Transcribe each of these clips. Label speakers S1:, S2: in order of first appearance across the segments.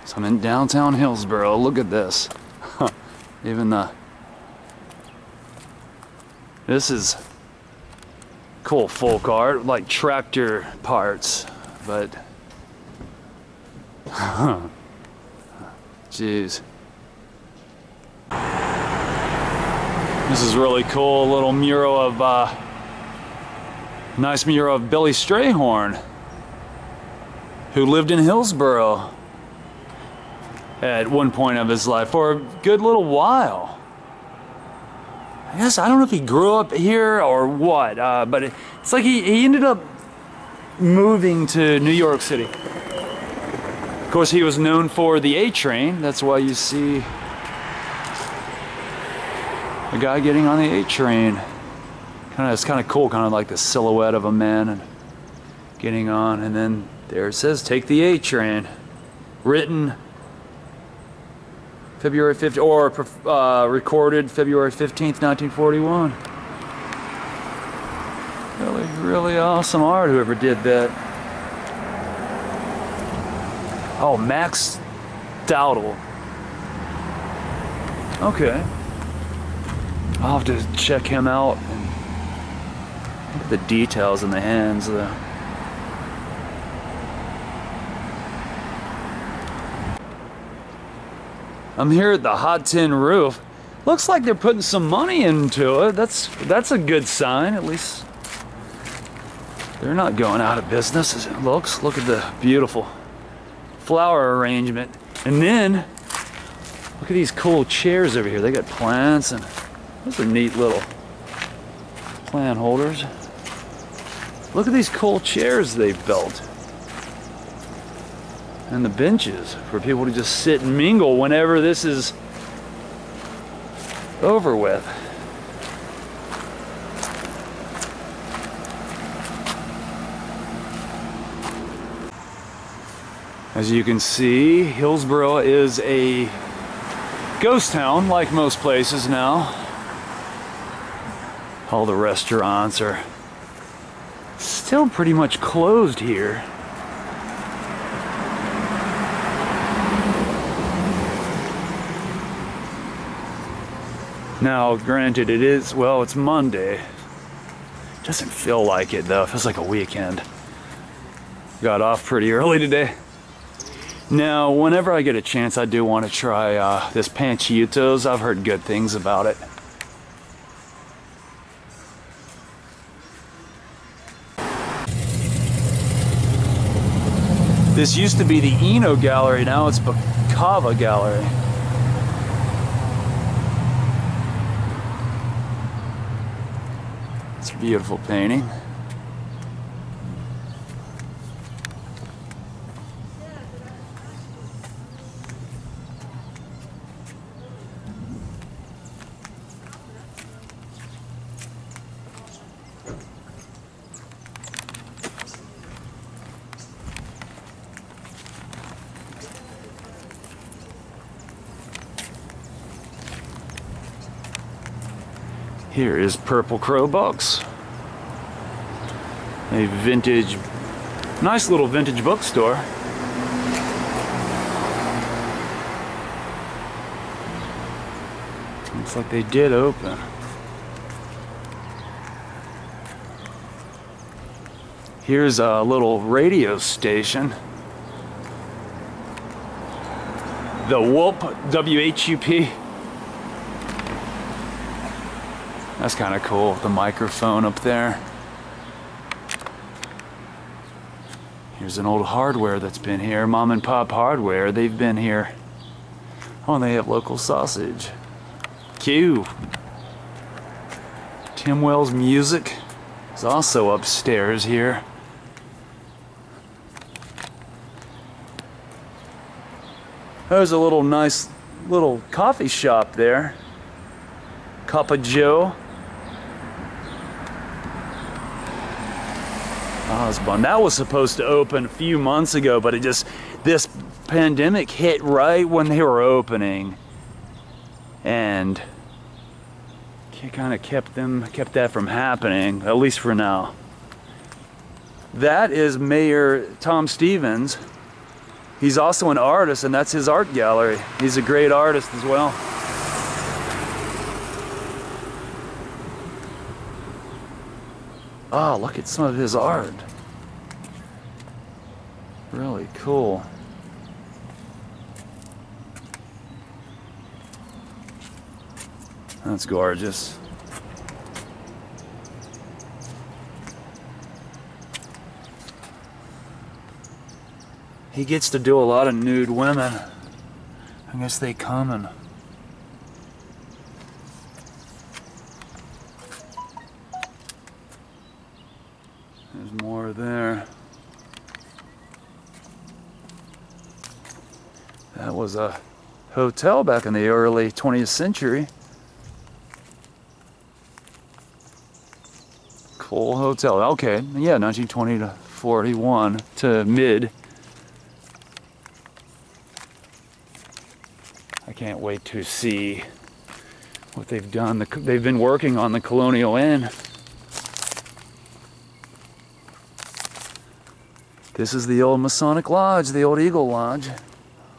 S1: So I'm in downtown Hillsborough. Look at this. Even this is cool folk art, like tractor parts, but jeez. This is really cool. A little mural of nice mural of Billy Strayhorn, who lived in Hillsborough at one point of his life for a good little while. I guess, I don't know if he grew up here or what, but it's like he ended up moving to New York City. Of course, he was known for the A train. That's why you see a guy getting on the A train. It's kind of cool, kind of like the silhouette of a man and getting on, and then there it says, "Take the A train." Written February 15th, or recorded February 15th, 1941. Really, really awesome art, whoever did that. Oh, Max Dowdle. Okay. I'll have to check him out and look at the details in the hands. I'm here at the Hot Tin Roof. Looks like they're putting some money into it. That's a good sign. At least they're not going out of business, as it looks. Look at the beautiful flower arrangement. And then look at these cool chairs over here. They got plants, and those are neat little plant holders. Look at these cool chairs they've built. And the benches for people to just sit and mingle whenever this is over with. As you can see, Hillsborough is a ghost town, like most places now. All the restaurants are still pretty much closed here. Now, granted, it is, well, it's Monday. Doesn't feel like it, though. It feels like a weekend. Got off pretty early today. Now, whenever I get a chance, I do want to try this Panchitos. I've heard good things about it. This used to be the Eno Gallery. Now it's the Kaabah Gallery. It's a beautiful painting. Here is Purple Crow Books. A vintage, nice little vintage bookstore. Looks like they did open. Here's a little radio station. The Whoop, W-H-U-P. That's kind of cool, the microphone up there. Here's an old hardware that's been here, Mom and Pop Hardware. They've been here. Oh, and they have local sausage. Q. Tim Wells Music is also upstairs here. There's a little nice little coffee shop there. Cup of Joe. Osborne. That was supposed to open a few months ago, but this pandemic hit right when they were opening, and kind of kept that from happening, at least for now. That is Mayor Tom Stevens' He's also an artist, and that's his art gallery. He's a great artist as well. Oh, look at some of his art. Really cool. That's gorgeous. He gets to do a lot of nude women. I guess they come and... There's more there. That was a hotel back in the early 20th century. Cool hotel. Okay, yeah, 1920 to 41 to mid. I can't wait to see what they've done. They've been working on the Colonial Inn. This is the old Masonic Lodge, the old Eagle Lodge.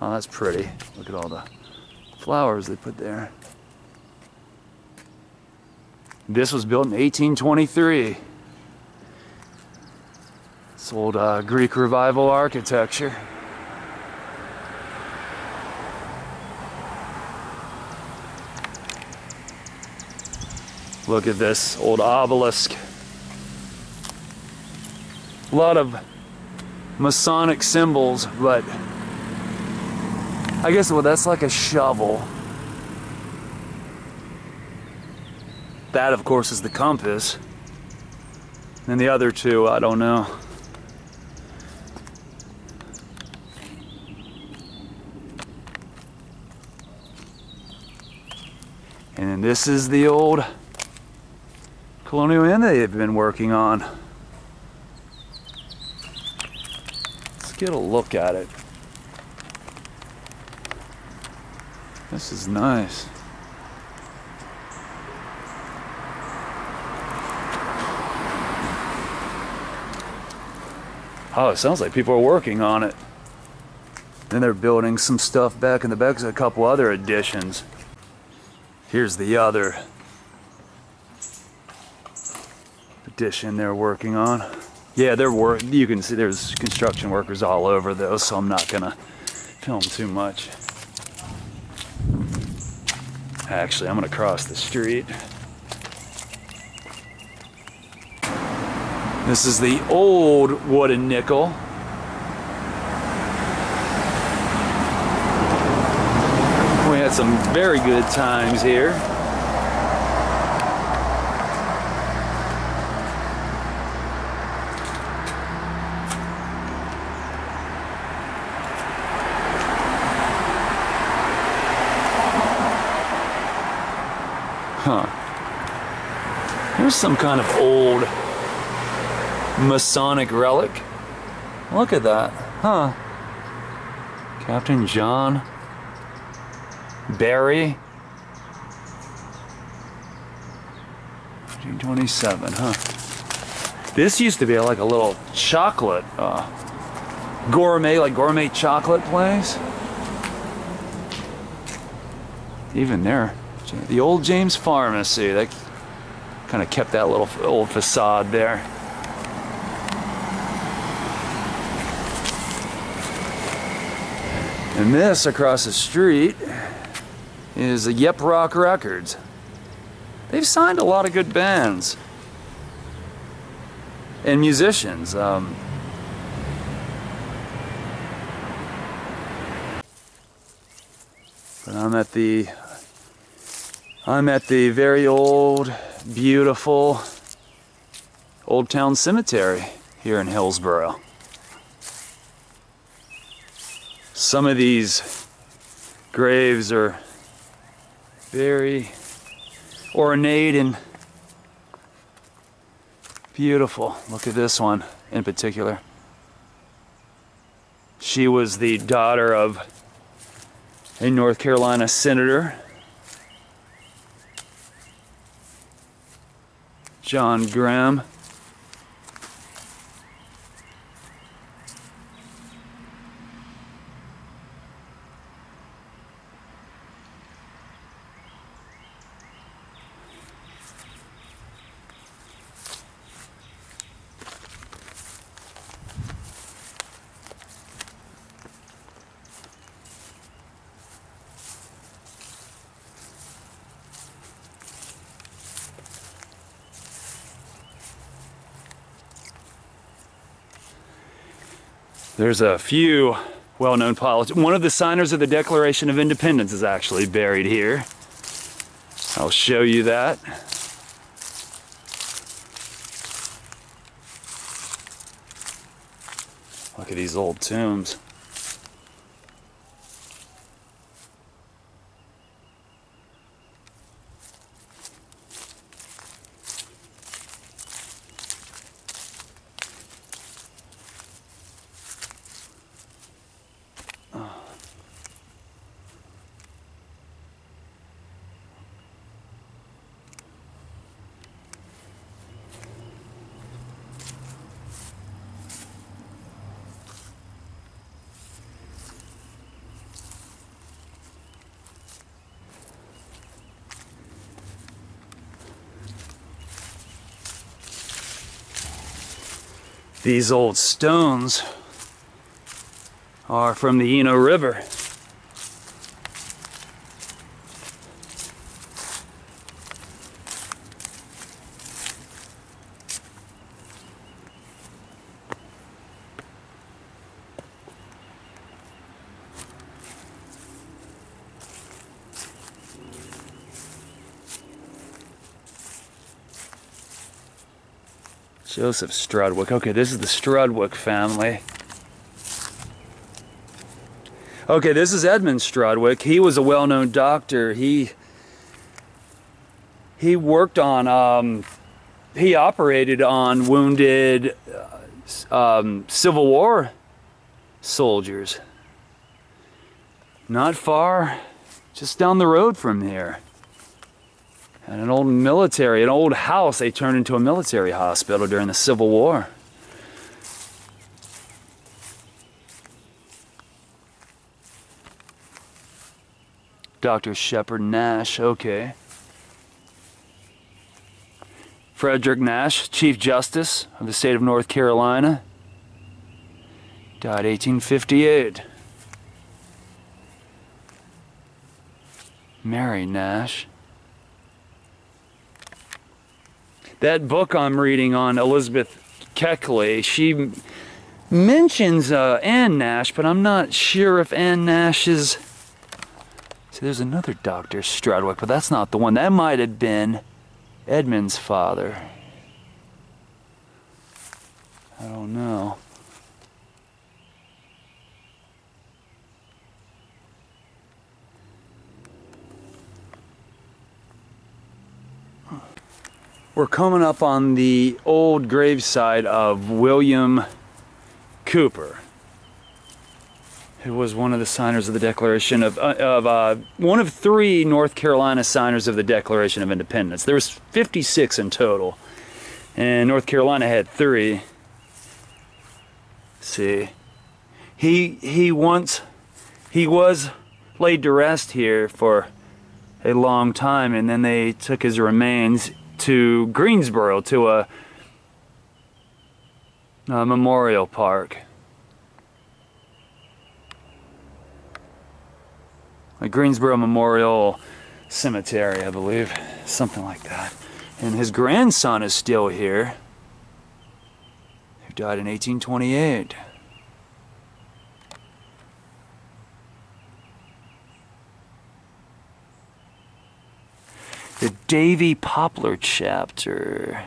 S1: Oh, that's pretty. Look at all the flowers they put there. This was built in 1823. It's old Greek Revival architecture. Look at this old obelisk. A lot of Masonic symbols, but I guess, well, that's like a shovel. That, of course, is the compass. And the other two, I don't know. And then this is the old Colonial Inn they've been working on. Let's get a look at it. This is nice. Oh, it sounds like people are working on it. Then they're building some stuff back in the back. There's a couple other additions. Here's the other addition they're working on. Yeah, you can see there's construction workers all over those, so I'm not gonna film too much. Actually, I'm gonna cross the street. This is the old wooden nickel. We had some very good times here. Huh. Here's some kind of old Masonic relic. Look at that. Huh. Captain John Barry. 1927, huh. This used to be like a little chocolate gourmet chocolate place. Even there. The old James Pharmacy, they kind of kept that little old facade there. And this across the street is a Yep Rock Records. They've signed a lot of good bands and musicians. But I'm at the very old, beautiful Old Town Cemetery here in Hillsborough. Some of these graves are very ornate and beautiful. Look at this one in particular. She was the daughter of a North Carolina senator, John Graham. There's a few well-known politicians. One of the signers of the Declaration of Independence is actually buried here. I'll show you that. Look at these old tombs. These old stones are from the Eno River. Joseph Strudwick. Okay, this is the Strudwick family. Okay, this is Edmund Strudwick. He was a well-known doctor. He worked on, he operated on wounded Civil War soldiers. Not far, just down the road from here. And an old house they turned into a military hospital during the Civil War. Dr. Shepard Nash, okay. Frederick Nash, Chief Justice of the state of North Carolina. Died 1858. Mary Nash. That book I'm reading on Elizabeth Keckley, she mentions Anne Nash, but I'm not sure if Anne Nash is... See, there's another Dr. Strudwick, but that's not the one. That might have been Edmund's father. I don't know. We're coming up on the old graveside of William Cooper, who was one of the signers of the Declaration of one of 3 North Carolina signers of the Declaration of Independence. There was 56 in total, and North Carolina had 3. See, he was laid to rest here for a long time, and then they took his remains to Greensboro, to a memorial park. A Greensboro Memorial Cemetery, I believe. Something like that. And his grandson is still here, who died in 1828. The Davy Poplar Chapter.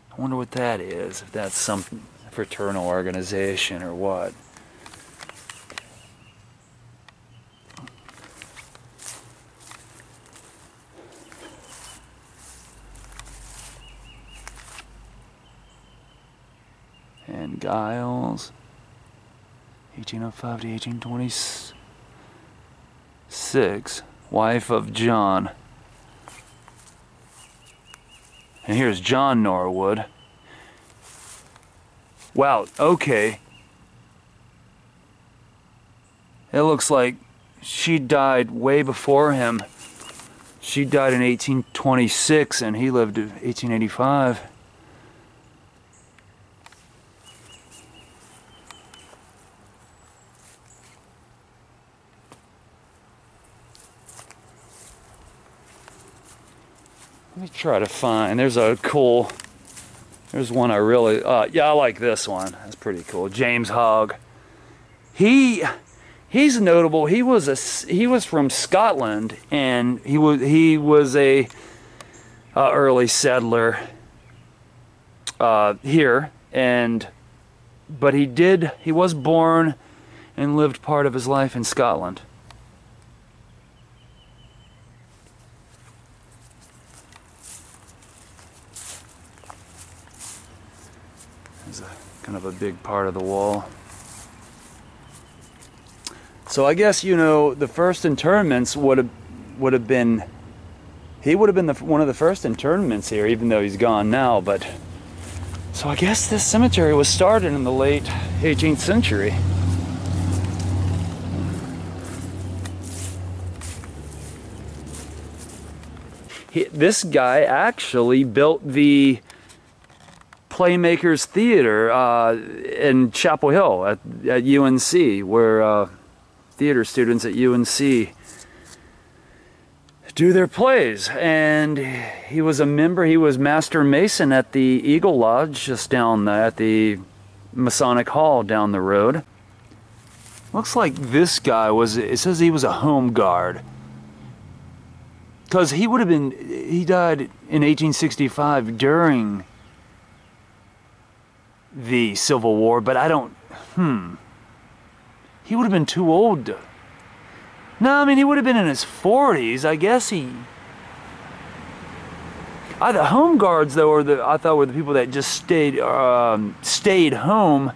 S1: I wonder what that is, if that's some fraternal organization or what. And Giles, 1805 to 1826. Wife of John. And here's John Norwood. Wow, okay. It looks like she died way before him. She died in 1826 and he lived to 1885. Let me try to find, there's a cool There's one I really, yeah, I like this one. That's pretty cool. James Hogg. He's notable. He was from Scotland, and he was a early settler here, but he was born and lived part of his life in Scotland. There's kind of a big part of the wall. So I guess, you know, the first internments would have been, he would have been one of the first internments here, even though he's gone now. But so I guess this cemetery was started in the late 18th century. This guy actually built the Playmakers Theater in Chapel Hill at UNC, where theater students at UNC do their plays. And he was a member, he was Master Mason at the Eagle Lodge just down at the Masonic Hall down the road. Looks like this guy it says he was a home guard. Because he died in 1865 during the Civil War, but I don't, he would have been too old to, no, I mean, he would have been in his 40s, I guess the home guards, though, I thought were the people that just stayed home,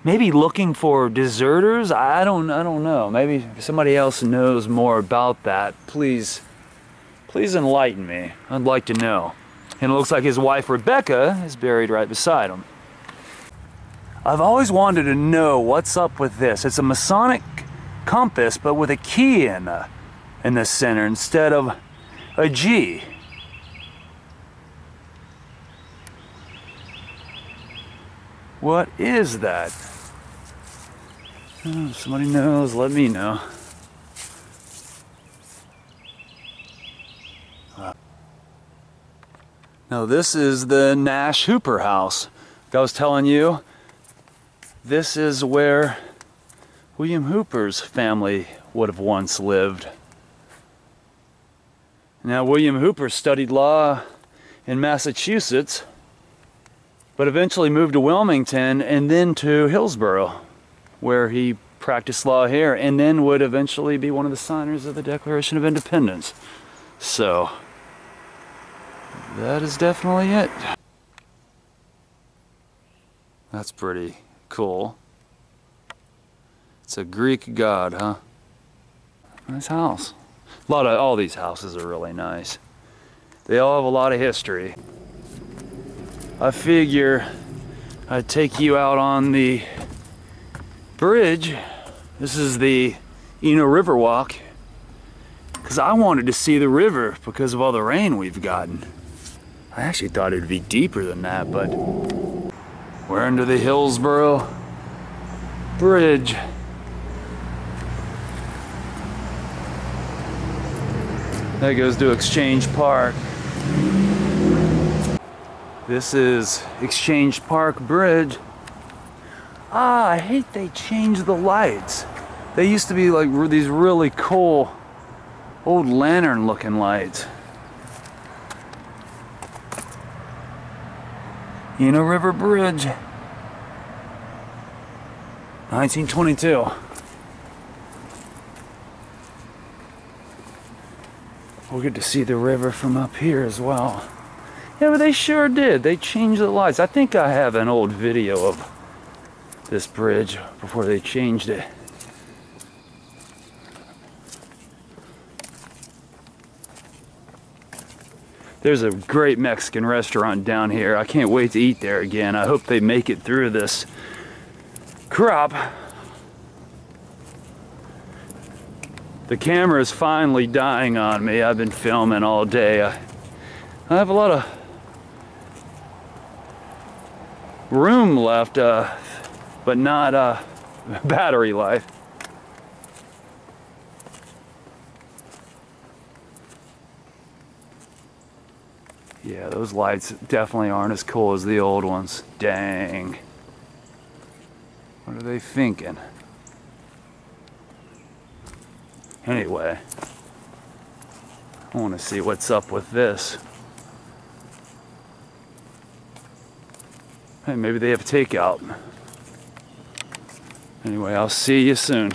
S1: maybe looking for deserters. I don't know. Maybe if somebody else knows more about that, please enlighten me. I'd like to know. And it looks like his wife Rebecca is buried right beside him. I've always wanted to know what's up with this. It's a Masonic compass, but with a key in the center instead of a G. What is that? Oh, if somebody knows, let me know. Now this is the Nash Hooper house. Like I was telling you, this is where William Hooper's family would have once lived. Now William Hooper studied law in Massachusetts, but eventually moved to Wilmington and then to Hillsborough, where he practiced law here, and then would eventually be one of the signers of the Declaration of Independence. So that is definitely it. That's pretty cool. It's a Greek god, huh? Nice house. All these houses are really nice. They all have a lot of history. I figure I'd take you out on the bridge. This is the Eno River Walk, because I wanted to see the river because of all the rain we've gotten. I actually thought it'd be deeper than that, but we're under the Hillsborough Bridge. That goes to Exchange Park. This is Exchange Park Bridge. Ah, I hate they changed the lights. They used to be like these really cool old lantern looking lights. Eno River Bridge, 1922. We'll get to see the river from up here as well. Yeah, but they sure did. They changed the lights. I think I have an old video of this bridge before they changed it. There's a great Mexican restaurant down here. I can't wait to eat there again. I hope they make it through this crop. The camera is finally dying on me. I've been filming all day. I have a lot of room left, but not battery life. Yeah, those lights definitely aren't as cool as the old ones. Dang. What are they thinking? Anyway, I want to see what's up with this. Hey, maybe they have takeout. Anyway, I'll see you soon.